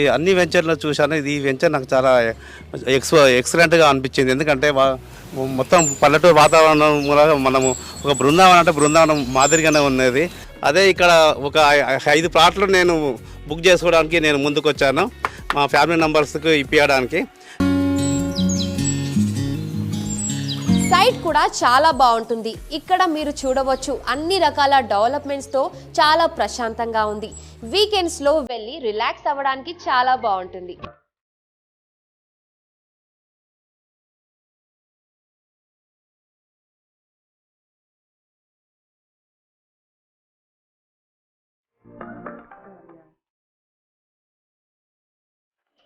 ఈ అన్ని వెంచర్లు చూశాను. ఇది ఈ వెంచర్ నాకు చాలా ఎక్సలెంట్గా అనిపించింది. ఎందుకంటే మొత్తం పల్లెటూరు వాతావరణం మూలంగా మనము ఒక బృందావనం అంటే బృందావనం మాదిరిగానే ఉన్నది. అదే ఇక్కడ ఒక 5 ప్లాట్లు నేను బుక్ చేసుకోవడానికి నేను ముందుకు వచ్చాను, మా ఫ్యామిలీ మెంబర్స్కి ఇప్పించడానికి. సైట్ కూడా చాలా బాగుంటుంది. ఇక్కడ మీరు చూడవచ్చు అన్ని రకాల డెవలప్మెంట్స్తో చాలా ప్రశాంతంగా ఉంది. వీకెండ్స్లో వెళ్ళి రిలాక్స్ అవ్వడానికి చాలా బాగుంటుంది.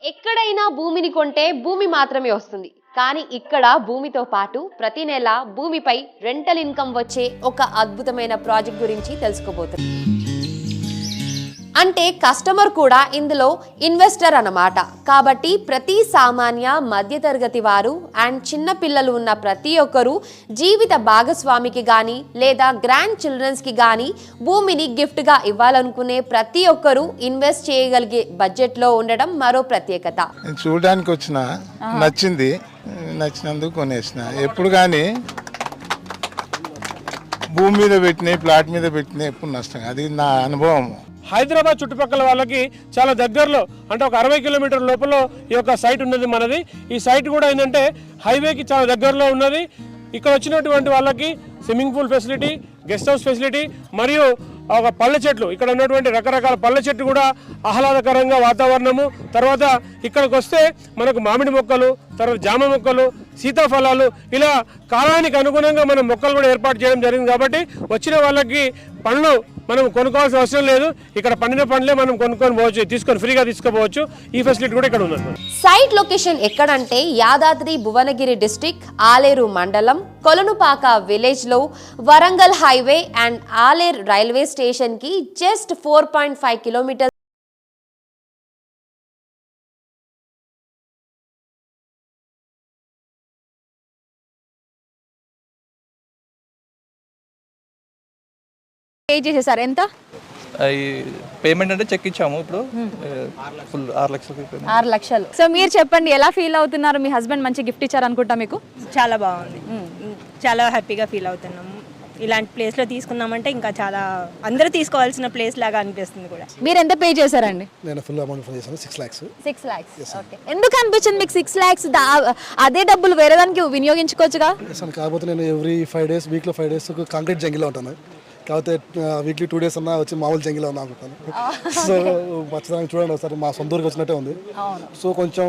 ఎక్కడైనా భూమిని కొంటే భూమి మాత్రమే వస్తుంది, కానీ ఇక్కడ భూమితో పాటు ప్రతి నెల భూమిపై రెంటల్ ఇన్కమ్ వచ్చే ఒక అద్భుతమైన ప్రాజెక్ట్ గురించి తెలుసుకోబోతున్నాం. అంటే కస్టమర్ కూడా ఇందులో ఇన్వెస్టర్ అన్నమాట. కాబట్టి ప్రతి సామాన్య మధ్యతరగతి వారు అండ్ చిన్న పిల్లలు ఉన్న ప్రతి ఒక్కరూ జీవిత భాగస్వామికి కానీ లేదా గ్రాండ్ చిల్డ్రన్స్కి కానీ భూమిని గిఫ్ట్గా ఇవ్వాలనుకునే ప్రతి ఒక్కరూ ఇన్వెస్ట్ చేయగలిగే బడ్జెట్లో ఉండడం మరో ప్రత్యేకత. చూడడానికి వచ్చిన నచ్చినందుకు కొనేసిన. ఎప్పుడు కానీ భూమి మీద పెట్టిన ప్లాట్ మీద పెట్టిన ఎప్పుడు నష్టం, అది నా అనుభవం. హైదరాబాద్ చుట్టుపక్కల వాళ్ళకి చాలా దగ్గరలో, అంటే ఒక 60 కిలోమీటర్ల లోపల ఈ యొక్క సైట్ ఉన్నది మనది. ఈ సైట్ కూడా ఏంటంటే హైవేకి చాలా దగ్గరలో ఉన్నది. ఇక్కడ వచ్చినటువంటి వాళ్ళకి swimming pool facility, guest house facility మరియు ఒక పళ్ళ చెట్లు, ఇక్కడ ఉన్నటువంటి రకరకాల పళ్ళ చెట్లు కూడా ఆహ్లాదకరంగా వాతావరణము. తర్వాత ఇక్కడికి వస్తే మనకు మామిడి మొక్కలు, తర్వాత జామ మొక్కలు, సీతాఫలాలు, ఇలా కాలానికి అనుగుణంగా మనం మొక్కలు కూడా ఏర్పాటు చేయడం జరిగింది. కాబట్టి వచ్చిన వాళ్ళకి పండ్లు మనం కొనుక్కోవాల్సిన అవసరం లేదు. ఇక్కడ పండిన పండ్లే మనం కొనుక్కొని పోవచ్చు, తీసుకొని ఫ్రీగా తీసుకోపోవచ్చు. ఈ ఫెసిలిటీ కూడా ఇక్కడ ఉంది. సైట్ లొకేషన్ ఎక్కడంటే యాదాద్రి భువనగిరి డిస్ట్రిక్ట్, ఆలేరు మండలం, కొలనుపాక విలేజ్ లో Warangal highway and Aleru railway station కి జస్ట్ 4.5 కిలోమీటర్స్. పే చేసేసారు ఎంత? పేమెంట్ అంటే చెక్ ఇచ్చాము, ఇప్పుడు ఫుల్ 6 లక్షలు. 6 లక్షలు. సో మీరు చెప్పండి, ఎలా ఫీల్ అవుతున్నారు? మీ హస్బెండ్ మంచి గిఫ్ట్ ఇచ్చారు అనుకుంటా మీకు. చాలా బాగుంది, చాలా హ్యాపీగా ఫీల్ అవుతున్నాము. ఇలాంటి ప్లేస్లో తీసుకున్నామంటే ఇంకా చాలా అందరూ తీసుకోవాల్సిన ప్లేస్ లాగా అనిపిస్తుంది కూడా. మీరు ఎంత పే చేశారండి? నేను ఫుల్ అమౌంట్ పే చేశాను, 6 lakhs. 6 lakhs. ఓకే. ఎందుకు అనిపించింది మీకు 6 lakhs? అదే డబ్బులు వేరే దానికి వినియోగించుకోవచ్చుగా. కాకపోతే నేను ఎవ్రీ 5 days, వీక్లో 5 days కాంక్రీట్ జంగిలో ఉంటాను. కాకపోతే వీక్లీ 2 days అన్నా వచ్చి మామూలు జంగిలో ఉన్నా అనుకుంటాను. సో మచ్చదానికి చూడండి ఒకసారి, మా సొంత ఊరికి వచ్చినట్టే ఉంది. సో కొంచెం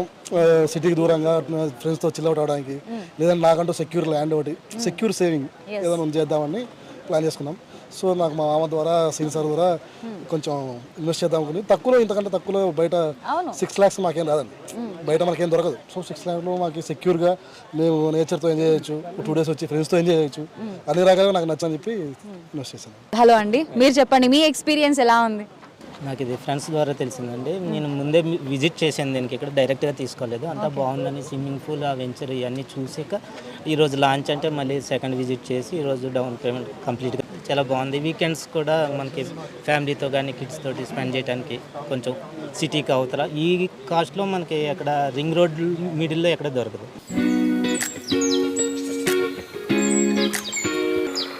సిటీకి దూరంగా ఫ్రెండ్స్తో చిల్అవుట్ అవడానికి, లేదంటే నాకంటూ సెక్యూర్ ల్యాండ్ ఒకటి, సెక్యూర్ సేవింగ్ ఏదైనా చేద్దామని ప్లాన్ చేసుకున్నాం. సో నాకు మా మామ ద్వారా, సీన్ సార్ ద్వారా కొంచెం ఇన్వెస్ట్ చేద్దాం అనుకుని, తక్కువలో, ఇంతకంటే తక్కువలో బయట 6 lakhs మాకేం రాదండి, బయట మనకేం దొరకదు. సో 6 lakhsలో మాకు సెక్యూర్గా మేము నేచర్తో ఎంజాయ్ చేయొచ్చు, 2 days వచ్చి ఫ్రెండ్స్తో ఎంజాయ్ చేయొచ్చు, అన్ని రకాలుగా నాకు నచ్చని చెప్పి ఇన్వెస్ట్ చేశాను. హలో అండి, మీరు చెప్పండి మీ ఎక్స్పీరియన్స్ ఎలా ఉంది? నాకు ఇది ఫ్రెండ్స్ ద్వారా తెలిసిందండి. నేను ముందే విజిట్ చేశాను దీనికి, ఇక్కడ డైరెక్ట్గా తీసుకోలేదు. అంతా బాగుందని స్విమ్మింగ్ పూల్, ఆ వెంచర్ ఇవన్నీ చూసాక ఈరోజు లాంచ్ అంటే మళ్ళీ సెకండ్ విజిట్ చేసి ఈరోజు డౌన్ పేమెంట్ కంప్లీట్గా చాలా బాగుంది. వీకెండ్స్ కూడా మనకి ఫ్యామిలీతో కానీ కిడ్స్ తోటి స్పెండ్ చేయడానికి కొంచెం సిటీకి అవతల ఈ కాస్ట్లో మనకి అక్కడ రింగ్ రోడ్ మిడిల్లో ఎక్కడ దొరకదు.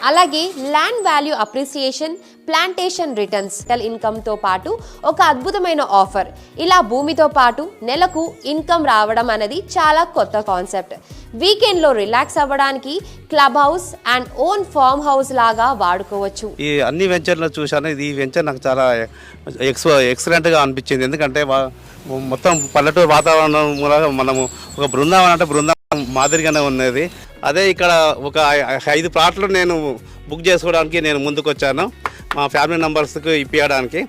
అలాగే land value appreciation, plantation returns, ఇన్కమ్తో పాటు ఒక అద్భుతమైన ఆఫర్. ఇలా భూమితో పాటు నెలకు ఇన్కమ్ రావడం అనేది చాలా కొత్త కాన్సెప్ట్. వీకెండ్లో రిలాక్స్ అవ్వడానికి club house and own farm house లాగా వాడుకోవచ్చు. ఈ అన్ని వెంచర్లు చూశాను. ఇది ఈ వెంచర్ నాకు చాలా ఎక్సలెంట్గా అనిపించింది. ఎందుకంటే మొత్తం పల్లెటూరు వాతావరణం మూలంగా మనము ఒక బృందావనం అంటే బృందావనం మాదిరిగానే ఉన్నది. అదే ఇక్కడ ఒక 5 ప్లాట్లు నేను బుక్ చేసుకోవడానికి నేను ముందుకు వచ్చాను, మా ఫ్యామిలీ మెంబర్స్కి ఇప్పించడానికి.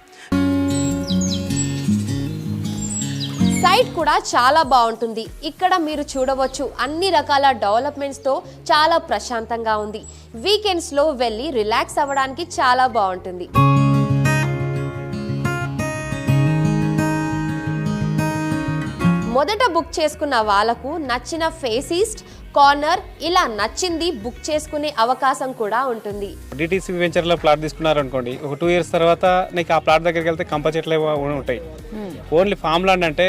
సైట్ కూడా చాలా బాగుంటుంది. ఇక్కడ మీరు చూడవచ్చు అన్ని రకాల డెవలప్మెంట్స్తో చాలా ప్రశాంతంగా ఉంది. వీకెండ్స్లో వెళ్ళి రిలాక్స్ అవ్వడానికి చాలా బాగుంటుంది. మొదట బుక్ చేసుకున్న వాళ్ళకు నచ్చిన ఫేస్ ఈస్ట్, కార్నర్ ఇలా నచ్చింది బుక్ చేసుకునే అవకాశం కూడా ఉంటుంది. డిటీసీ వెంచర్లో ప్లాట్ తీసుకున్నారనుకోండి, ఒక 2 years తర్వాత నీకు ఆ ప్లాట్ దగ్గరికి వెళ్తే కంప చెట్లు ఉంటాయి. ఓన్లీ ఫామ్ ల్యాండ్ అంటే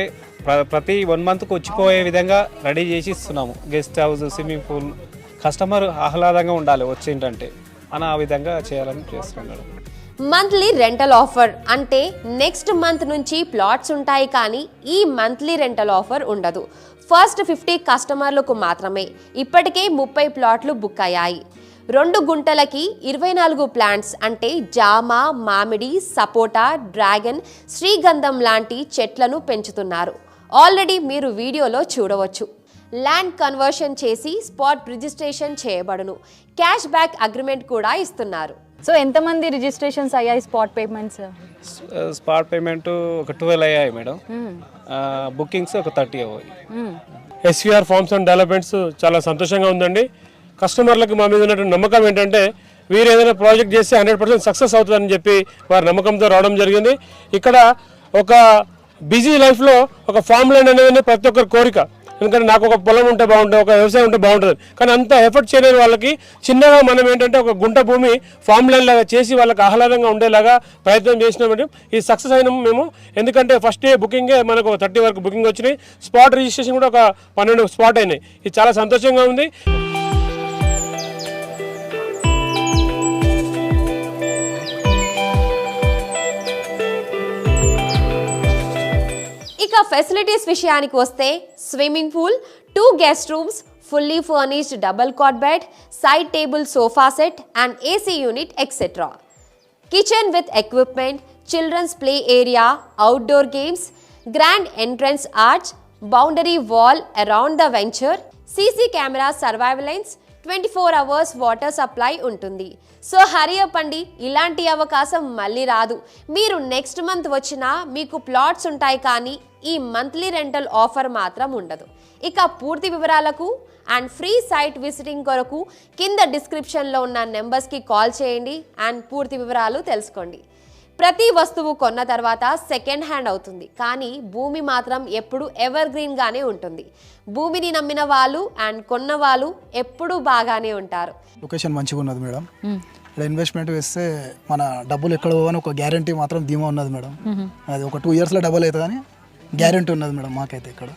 ప్రతి 1 monthకు వచ్చిపోయే విధంగా రెడీ చేసి ఇస్తున్నాము. Guest house, swimming pool, customer ఆహ్లాదంగా ఉండాలి వచ్చిందంటే అని ఆ విధంగా చేయాలని చేస్తున్నాడు. మంత్లీ రెంటల్ ఆఫర్ అంటే నెక్స్ట్ మంత్ నుంచి ప్లాట్స్ ఉంటాయి, కానీ ఈ మంత్లీ రెంటల్ ఆఫర్ ఉండదు. ఫస్ట్ 50 కస్టమర్లకు మాత్రమే. ఇప్పటికే 30 ప్లాట్లు బుక్ అయ్యాయి. 2 గుంటలకి 24 ప్లాంట్స్ అంటే జామ, మామిడి, సపోటా, డ్రాగన్, శ్రీగంధం లాంటి చెట్లను పెంచుతున్నారు. ఆల్రెడీ మీరు వీడియోలో చూడవచ్చు. ల్యాండ్ కన్వర్షన్ చేసి స్పాట్ రిజిస్ట్రేషన్ చేయబడును. క్యాష్ బ్యాక్ అగ్రిమెంట్ కూడా ఇస్తున్నారు. సో ఎంతమంది రిజిస్ట్రేషన్స్ అయ్యాయి స్పాట్ పేమెంట్స్? స్పాట్ పేమెంట్ ఒక 12 అయ్యాయి మేడం. బుకింగ్స్ ఒక 30 అయ్యాయి. ఎస్వీఆర్ ఫార్మ్స్ అండ్ డెవలప్మెంట్స్ చాలా సంతోషంగా ఉందండి. కస్టమర్లకు మా మీద ఉన్నటువంటి నమ్మకం ఏంటంటే వీరు ఏదైనా ప్రాజెక్ట్ చేస్తే 100% సక్సెస్ అవుతుందని చెప్పి వారి నమ్మకంతో రావడం జరిగింది. ఇక్కడ ఒక బిజీ లైఫ్లో ఒక ఫామ్ ల్యాండ్ అనేది ప్రతి ఒక్కరి కోరిక. ఎందుకంటే నాకు ఒక పొలం ఉంటే బాగుంటుంది, ఒక వ్యవసాయం ఉంటే బాగుంటుంది. కానీ అంత ఎఫర్ట్ చేయలేని వాళ్ళకి చిన్నగా మనం ఏంటంటే ఒక గుంట భూమి ఫామ్ ల్యాండ్ లాగా చేసి వాళ్ళకి ఆహ్లాదంగా ఉండేలాగా ప్రయత్నం చేసినామంటే ఈ సక్సెస్ అయినాము మేము. ఎందుకంటే ఫస్ట్ డే బుకింగే మనకు 30 వరకు బుకింగ్ వచ్చినాయి. స్పాట్ రిజిస్ట్రేషన్ కూడా ఒక 12 స్పాట్ అయినాయి. ఇది చాలా సంతోషంగా ఉంది. ఇక ఫెసిలిటీస్ విషయానికి వస్తే swimming pool, 2 guest rooms, fully furnished double cot bed, side table sofa set and AC unit etcetera. Kitchen with equipment, children's play area, outdoor games, grand entrance arch, boundary wall around the venture, CC camera surveillance, 24 hours water supply ఉంటుంది. So hurry up అండి, ఇలాంటి అవకాశం మళ్ళీ రాదు. మీరు next month వచ్చినా మీకు plots ఉంటాయి, కానీ ఈ మంత్లీ రెంటల్ ఆఫర్ మాత్రం ఉండదు. ఇక పూర్తి వివరాలకు అండ్ ఫ్రీ సైట్ విజిటింగ్ కొరకు కింద డిస్క్రిప్షన్లో ఉన్న నెంబర్స్కి కాల్ చేయండి అండ్ పూర్తి వివరాలు తెలుసుకోండి. ప్రతి వస్తువు కొన్న తర్వాత సెకండ్ హ్యాండ్ అవుతుంది, కానీ భూమి మాత్రం ఎప్పుడు ఎవర్ గ్రీన్గానే ఉంటుంది. భూమిని నమ్మిన వాళ్ళు అండ్ కొన్న వాళ్ళు ఎప్పుడూ బాగానే ఉంటారు. లొకేషన్ మంచిగా ఉన్నది మేడం. ఇక్కడ ఇన్వెస్ట్మెంట్ వేస్తే మన డబ్బులు ఎక్కడ పోవని ఒక గ్యారంటీ మాత్రం ధీమా ఉన్నది మేడం. అది ఒక 2 yearsలో డబుల్ అవుతుంది అని గ్యారంటీ ఉన్నది మేడం మాకైతే. ఇక్కడ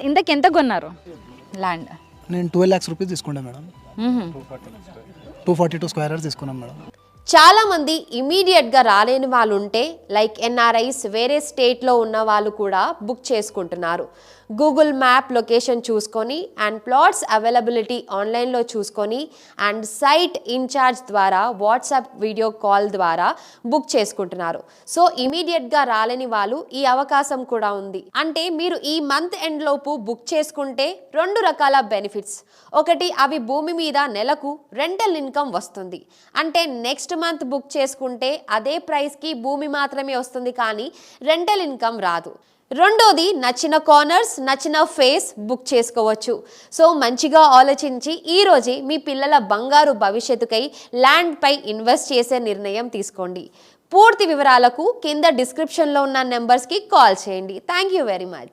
ఇంతకు ఎంత కొన్నారు ల్యాండ్? నేను 12 lakhs రూపీస్ తీసుకుంటా మేడం. 242 square yards తీసుకున్నాను మేడం. చాలా మంది ఇమీడియట్గా రాలేని వాళ్ళు ఉంటే లైక్ ఎన్ఆర్ఐస్, వేరే స్టేట్లో ఉన్న వాళ్ళు కూడా బుక్ చేసుకుంటున్నారు. గూగుల్ మ్యాప్ లొకేషన్ చూసుకొని అండ్ ప్లాట్స్ అవైలబిలిటీ ఆన్లైన్లో చూసుకొని అండ్ సైట్ ఇన్ఛార్జ్ ద్వారా వాట్సాప్ వీడియో కాల్ ద్వారా బుక్ చేసుకుంటున్నారు. సో ఇమీడియట్గా రాలేని వాళ్ళు ఈ అవకాశం కూడా ఉంది. అంటే మీరు ఈ మంత్ ఎండ్ లోపు బుక్ చేసుకుంటే 2 రకాల బెనిఫిట్స్. ఒకటి, అవి భూమి మీద నెలకు రెంటల్ ఇన్కమ్ వస్తుంది. అంటే నెక్స్ట్ మంత్ బుక్ చేసుకుంటే అదే ప్రైస్కి భూమి మాత్రమే వస్తుంది, కానీ రెంటల్ ఇన్కమ్ రాదు. రెండోది, నచ్చిన కార్నర్స్, నచ్చిన ఫేస్ బుక్ చేసుకోవచ్చు. సో మంచిగా ఆలోచించి ఈరోజే మీ పిల్లల బంగారు భవిష్యత్తుకై ల్యాండ్పై ఇన్వెస్ట్ చేసే నిర్ణయం తీసుకోండి. పూర్తి వివరాలకు కింద డిస్క్రిప్షన్లో ఉన్న నెంబర్స్కి కాల్ చేయండి. Thank you very much.